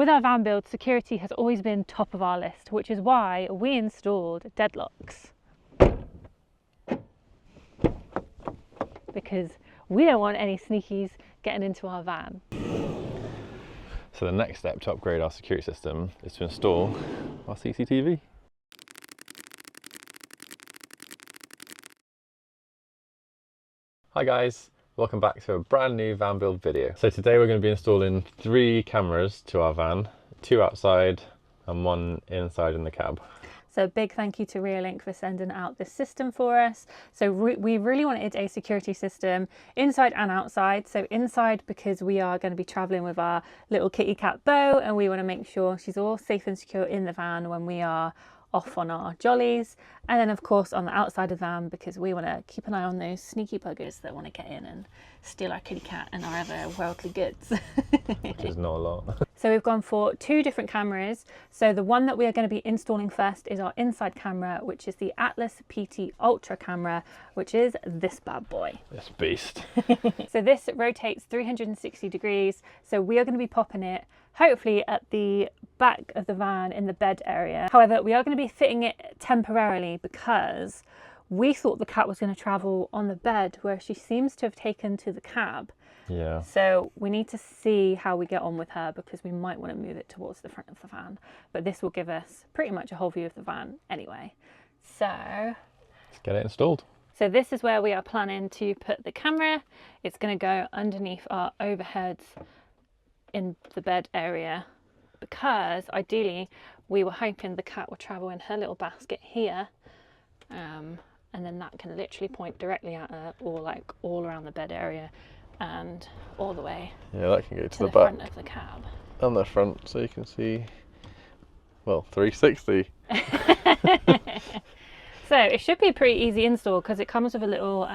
With our van build, security has always been top of our list, which is why we installed deadlocks. Because we don't want any sneakies getting into our van. So the next step to upgrade our security system is to install our CCTV. Hi guys, welcome back to a brand new van build video. So today we're going to be installing 3 cameras to our van, 2 outside and 1 inside in the cab. So big thank you to Reolink for sending out this system for us. So we really wanted a security system inside and outside. So inside because we are going to be traveling with our little kitty cat Bo, and we want to make sure she's all safe and secure in the van when we are off on our jollies. And then of course on the outside of the van because we want to keep an eye on those sneaky buggers that want to get in and steal our kitty cat and our other worldly goods. Which is not a lot. So we've gone for 2 different cameras. So the one that we are going to be installing first is our inside camera, which is the Atlas PT Ultra camera, which is this bad boy. This beast. So this rotates 360 degrees. So we are going to be popping it hopefully at the back of the van in the bed area. However, we are going to be fitting it temporarily because we thought the cat was going to travel on the bed where she seems to have taken to the cab. Yeah. So we need to see how we get on with her because we might want to move it towards the front of the van. But this will give us pretty much a whole view of the van anyway. So let's get it installed. So this is where we are planning to put the camera. It's going to go underneath our overheads in the bed area because ideally we were hoping the cat would travel in her little basket here, and then that can literally point directly at her or like all around the bed area and all the way that can go to the back front of the cab and the front, so you can see, well, 360. So it should be a pretty easy install because it comes with a little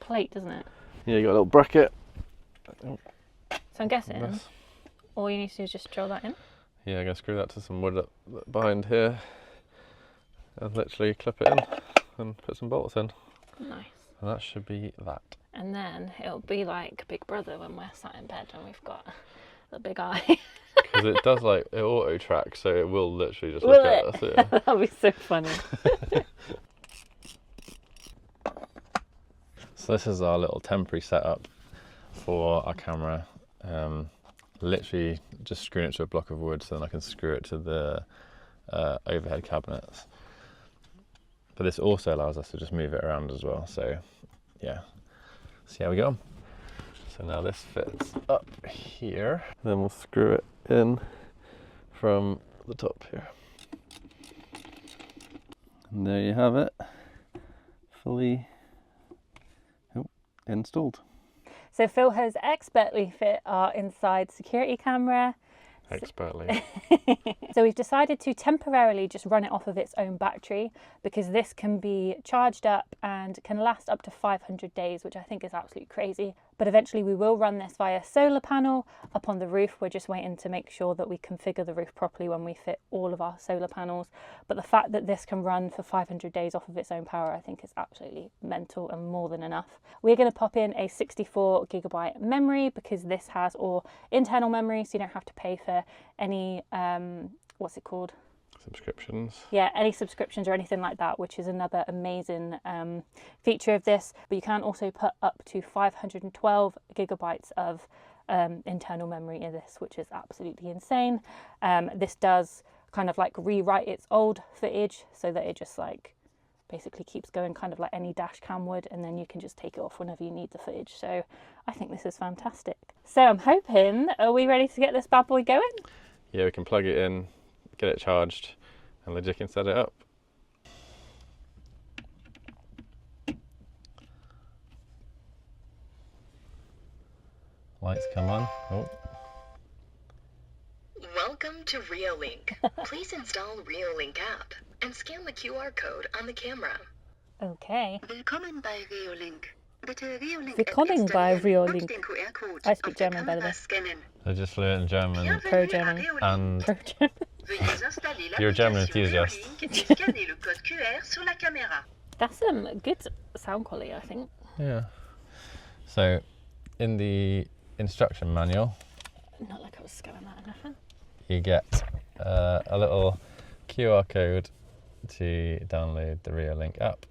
plate, doesn't it? Yeah, you got a little bracket. So I'm guessing all you need to do is just drill that in. Yeah, I'm going to screw that to some wood up behind here and literally clip it in and put some bolts in. Nice. And that should be that. And then it'll be like Big Brother when we're sat in bed and we've got the big eye. Because it does it auto tracks, so it will literally just look at us. Yeah. That'll be so funny. So this is our little temporary setup for our camera. Literally just screwing it to a block of wood so then I can screw it to the overhead cabinets. But this also allows us to just move it around as well. So yeah, see how we go. So now this fits up here. Then we'll screw it in from the top here. And there you have it, fully installed. So Phil has expertly fit our inside security camera. Expertly. So we've decided to temporarily just run it off of its own battery because this can be charged up and can last up to 500 days, which I think is absolutely crazy. But eventually we will run this via solar panel up on the roof. We're just waiting to make sure that we configure the roof properly when we fit all of our solar panels. But the fact that this can run for 500 days off of its own power, I think is absolutely mental and more than enough. We're going to pop in a 64GB memory because this has all internal memory, so you don't have to pay for any, what's it called? Subscriptions. Yeah, any subscriptions or anything like that, which is another amazing feature of this. But you can also put up to 512GB of internal memory in this, which is absolutely insane. This does kind of like rewrite its old footage so that it just like basically keeps going kind of like any dash cam would, and then you can just take it off whenever you need the footage. So I think this is fantastic. So I'm hoping, are we ready to get this bad boy going? Yeah, we can plug it in, get it charged, and legit can set it up. Lights come on. Oh. Welcome to Reolink. Please install Reolink app and scan the QR code on the camera. Okay. Willkommen bei Reolink. Bitte Reolink Willkommen bei Reolink. den QR-Code I speak auf der German, by the way. Kamera scannen. They just flew in German Pro-German. and Pro-German. Veuillez installer you're a German l'application enthusiast. Reolink et scanner le code QR sur la caméra. That's good sound quality, I think. Yeah. So in the instruction manual, Not like I was scaring that or nothing. you get a little QR code to download the Reolink app.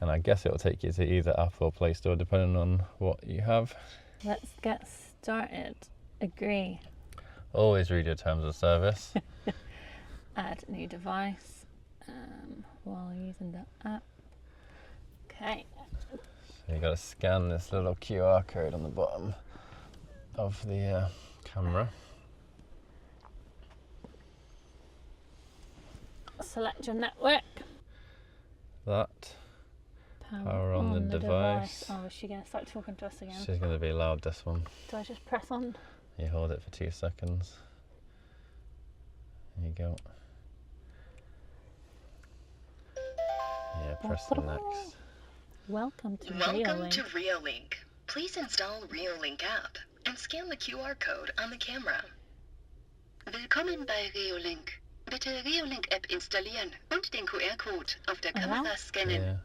And I guess it will take you to either App or Play Store depending on what you have. Let's get started. Agree. Always read your terms of service. Add new device while using the app. Okay. So you got to scan this little QR code on the bottom of the camera. Select your network. That. Power on the device. Oh, is she going to start talking to us again? She's going to be loud, this one. Do I just press on? You hold it for 2 seconds. There you go. Yeah, press the next. Welcome to Welcome Reolink. to Reolink. Please install Reolink app and scan the QR code on the camera. Willkommen bei Reolink. Bitte Reolink-App installieren und den QR-Code auf der Kamera scannen. Yeah.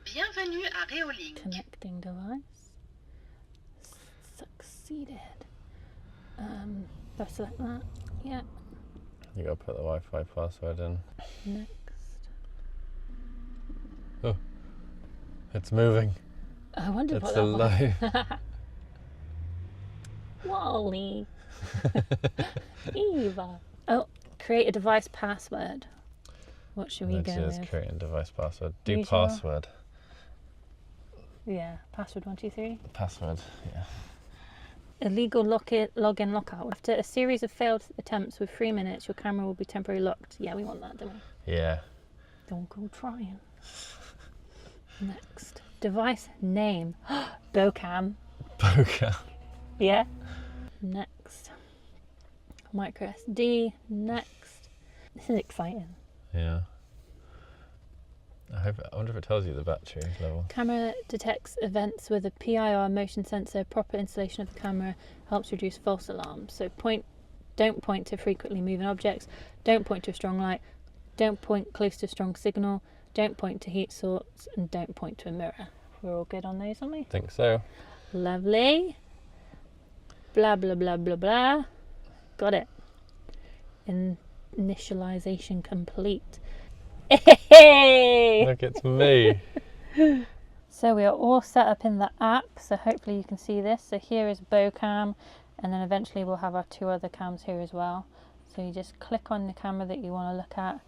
Bienvenue à Reolink. Connecting device. Succeeded. Do I select that? Yeah. You got to put the Wi-Fi password in. Next. Oh, it's moving. I wonder It's what that was. alive. Wally. Eva. Oh, create a device password. What should we Let's go just with? create a device password. Do Use your- password. Yeah, password 123. Password, yeah. Illegal login, lockout. After a series of failed attempts with 3 minutes, your camera will be temporarily locked. Yeah, we want that, don't we? Yeah. Don't go trying. Next. Device name. Bocam. Poker. Yeah. Next. Micro SD. Next. This is exciting. Yeah. I wonder if it tells you the battery level. Camera detects events with a PIR motion sensor. Proper installation of the camera helps reduce false alarms. So don't point to frequently moving objects. Don't point to a strong light. Don't point close to a strong signal. Don't point to heat source, and don't point to a mirror. We're all good on those, aren't we? Think so. Lovely. Blah blah blah blah blah. Got it. Initialization complete. Hey! Look, it's me. So we are all set up in the app, so hopefully you can see this. So here is Bocam, and then eventually we'll have our 2 other cams here as well. So you just click on the camera that you want to look at,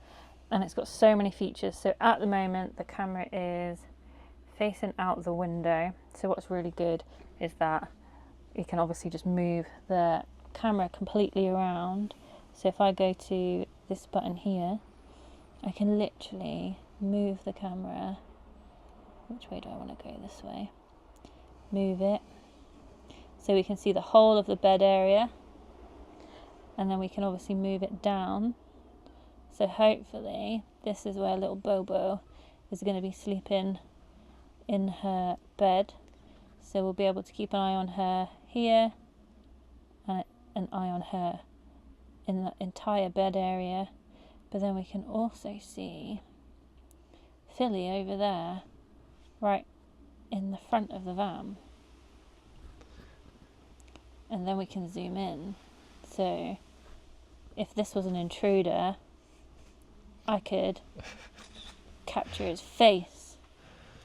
and it's got so many features. So at the moment the camera is facing out the window, so what's really good is that you can obviously just move the camera completely around. So if I go to this button here, I can literally move the camera. Which way do I want to go? This way. Move it. So we can see the whole of the bed area. And then we can obviously move it down. So hopefully this is where little Bobo is going to be sleeping in her bed. So we'll be able to keep an eye on her here and an eye on her in the entire bed area. But then we can also see Philly over there, right in the front of the van. And then we can zoom in. So if this was an intruder, I could capture his face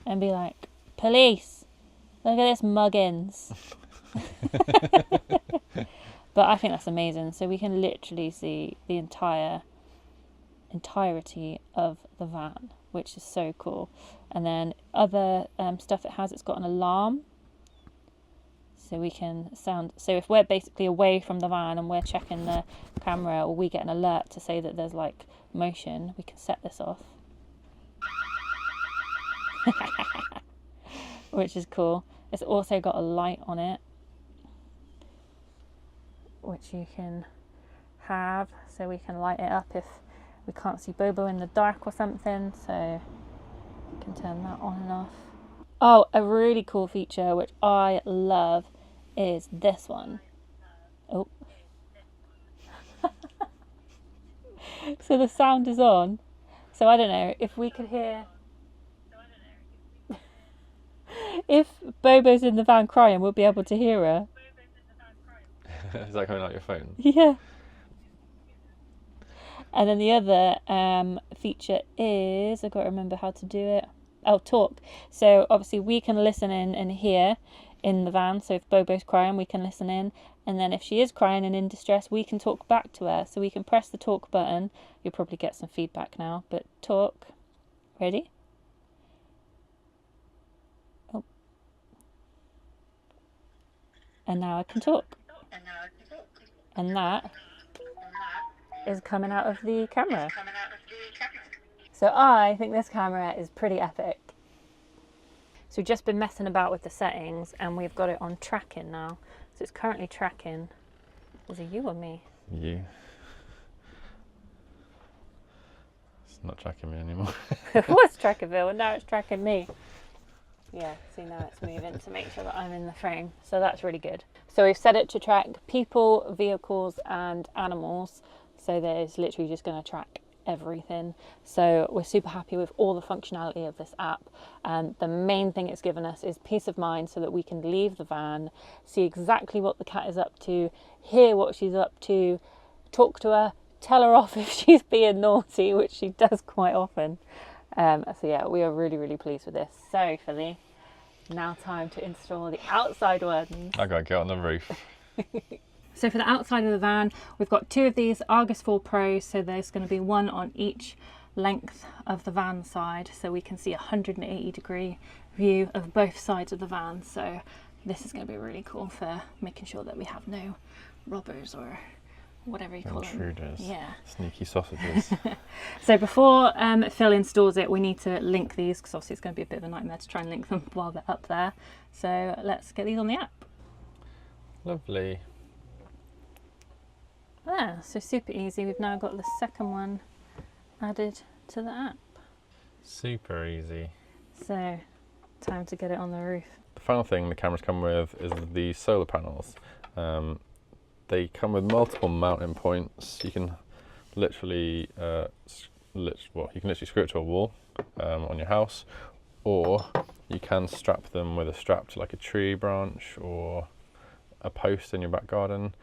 and be like, police, look at this muggins. But I think that's amazing. So we can literally see the entirety of the van, which is so cool. And then other stuff it has, it's got an alarm, so we can sound. So if we're basically away from the van and we're checking the camera, or we get an alert to say that there's like motion, we can set this off. Which is cool. It's also got a light on it, which you can have, so we can light it up if we can't see Bobo in the dark or something, so you can turn that on and off. Oh, a really cool feature which I love is this one. Oh. So the sound is on. So I don't know if we could hear. If Bobo's in the van crying, we'll be able to hear her. Is that coming out your phone? Yeah. And then the other feature is, I've got to remember how to do it. Oh, talk. So obviously we can listen in and hear in the van. So if Bobo's crying, we can listen in. And then if she is crying and in distress, we can talk back to her. So we can press the talk button. You'll probably get some feedback now, but talk. Ready? Oh. And now I can talk. And that is coming out of the camera. So I think this camera is pretty epic. So we've just been messing about with the settings and we've got it on tracking now. So it's currently tracking. Is it you or me? You. It's not tracking me anymore. It was tracking Bill and now it's tracking me. Yeah, see now it's moving to make sure that I'm in the frame. So that's really good. So we've set it to track people, vehicles and animals. So there's literally just going to track everything. So we're super happy with all the functionality of this app. And the main thing it's given us is peace of mind so that we can leave the van, see exactly what the cat is up to, hear what she's up to, talk to her, tell her off if she's being naughty, which she does quite often. So yeah, we are really, really pleased with this. So Philly, now time to install the outside ones. I gotta get on the roof. So for the outside of the van, we've got two of these Argus 4 Pros, so there's going to be one on each length of the van side, so we can see a 180-degree view of both sides of the van. So this is going to be really cool for making sure that we have no robbers or whatever you call them. Intruders. Yeah. Sneaky sausages. So before Phil installs it, we need to link these because obviously it's going to be a bit of a nightmare to try and link them while they're up there. So let's get these on the app. Lovely. There, so super easy. We've now got the second one added to the app. Super easy. So, time to get it on the roof. The final thing the cameras come with is the solar panels. They come with multiple mounting points. You can literally, you can literally screw it to a wall on your house, or you can strap them with a strap to like a tree branch or a post in your back garden.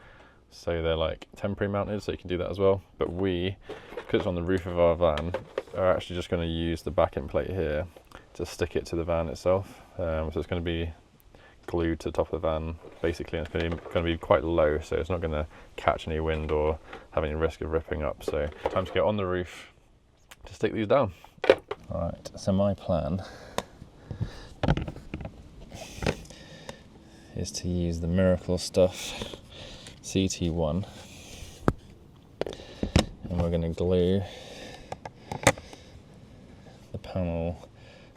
So they're like temporary mounted, so you can do that as well. But we, because it's on the roof of our van, are actually just going to use the backing plate here to stick it to the van itself. So it's going to be glued to the top of the van, basically, and it's going to be quite low, so it's not going to catch any wind or have any risk of ripping up. So time to get on the roof to stick these down. Alright, so my plan is to use the Miracle Stuff CT1, and we're going to glue the panel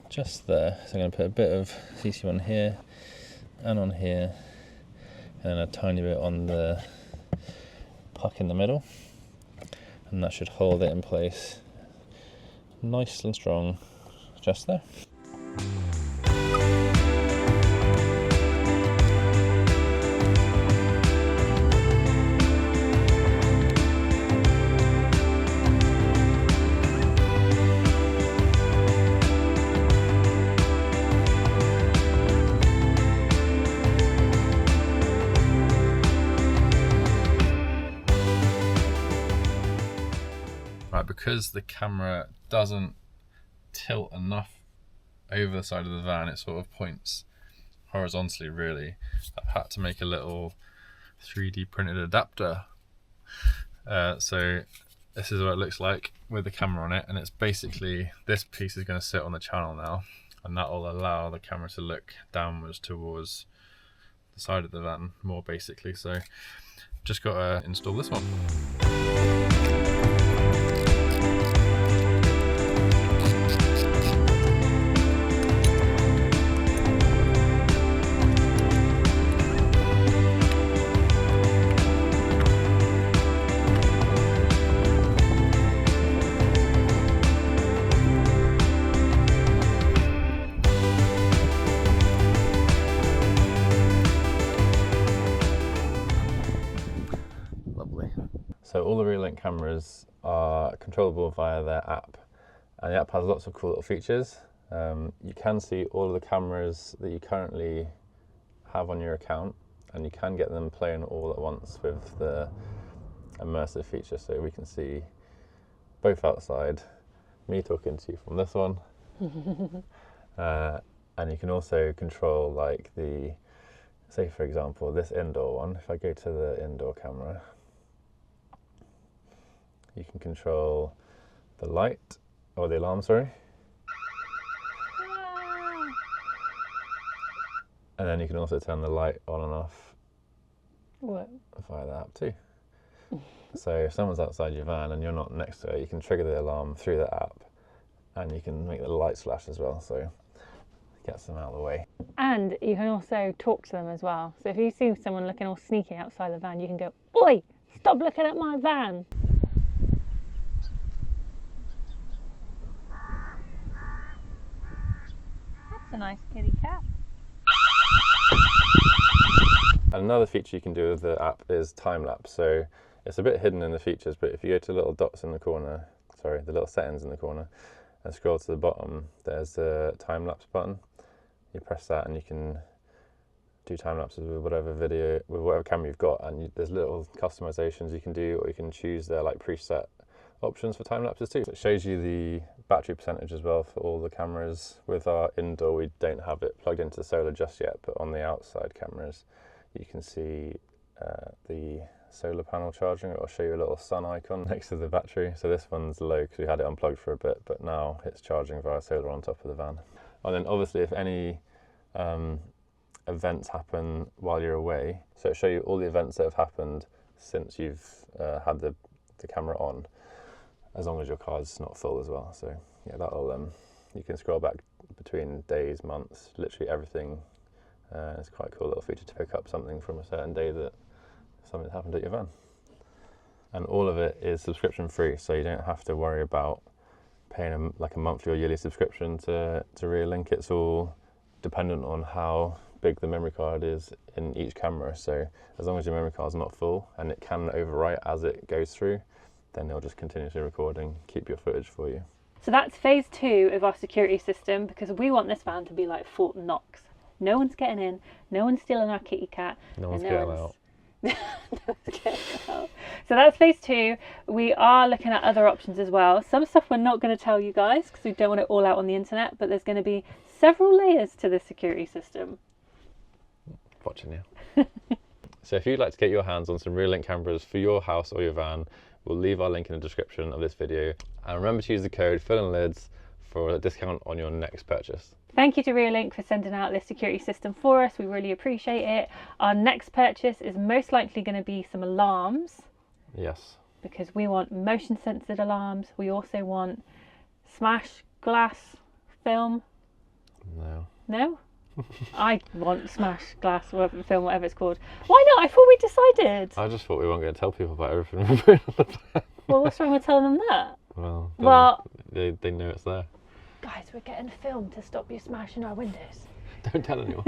just there. So I'm going to put a bit of CT1 here and on here, and then a tiny bit on the puck in the middle, and that should hold it in place nice and strong just there. Because the camera doesn't tilt enough over the side of the van, it sort of points horizontally really. I've had to make a little 3D printed adapter. So this is what it looks like with the camera on it, and it's basically, this piece is going to sit on the channel now, and that will allow the camera to look downwards towards the side of the van more basically. So just got to install this one. So all the Reolink cameras are controllable via their app, and the app has lots of cool little features. You can see all of the cameras that you currently have on your account, and you can get them playing all at once with the immersive feature, so we can see both outside, me talking to you from this one, and you can also control like the, say for example, this indoor one. If I go to the indoor camera, you can control the light, or the alarm, sorry. And then you can also turn the light on and off via the app too. So if someone's outside your van and you're not next to it, you can trigger the alarm through the app, and you can make the lights flash as well, so it gets them out of the way. And you can also talk to them as well. So if you see someone looking all sneaky outside the van, you can go, "Oi, stop looking at my van." That's a nice kitty cat. Another feature you can do with the app is time lapse. So it's a bit hidden in the features, but if you go to the little dots in the corner, sorry, the little settings in the corner, and scroll to the bottom, there's a time lapse button. You press that and you can do time lapses with whatever video, with whatever camera you've got, and there's little customizations you can do, or you can choose their like preset options for time lapses too. So it shows you the battery percentage as well for all the cameras. With our indoor, we don't have it plugged into the solar just yet, but on the outside cameras, you can see the solar panel charging. It'll show you a little sun icon next to the battery. So this one's low because we had it unplugged for a bit, but now it's charging via solar on top of the van. And then obviously if any events happen while you're away, so it'll show you all the events that have happened since you've had the camera on, as long as your card's not full as well. So yeah, that'll you can scroll back between days, months, literally everything. It's quite a cool little feature to pick up something from a certain day that something happened at your van. And all of it is subscription free, so you don't have to worry about paying like a monthly or yearly subscription to Reolink. It's all dependent on how big the memory card is in each camera. So as long as your memory card's not full, and it can overwrite as it goes through, then it'll just continuously recording, keep your footage for you. So that's phase 2 of our security system, because we want this van to be like Fort Knox. No one's getting in, no one's stealing our kitty cat. No one's getting out. So that's phase 2. We are looking at other options as well. Some stuff we're not going to tell you guys because we don't want it all out on the internet, but there's going to be several layers to this security system. Watching you. So if you'd like to get your hands on some Reolink cameras for your house or your van, we'll leave our link in the description of this video. And remember to use the code FILLINLIDS for a discount on your next purchase. Thank you to Reolink for sending out this security system for us. We really appreciate it. Our next purchase is most likely going to be some alarms. Yes. Because we want motion censored alarms. We also want smash glass film. No. No? I want smash glass film, whatever it's called. Why not? I thought we decided. I just thought we weren't going to tell people about everything we're putting on the van. Well, what's wrong with telling them that? Well, they know it's there. Guys, we're getting film to stop you smashing our windows. Don't tell anyone.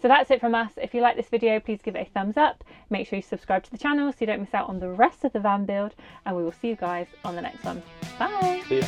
So that's it from us. If you like this video, please give it a thumbs up. Make sure you subscribe to the channel so you don't miss out on the rest of the van build. And we will see you guys on the next one. Bye. See ya.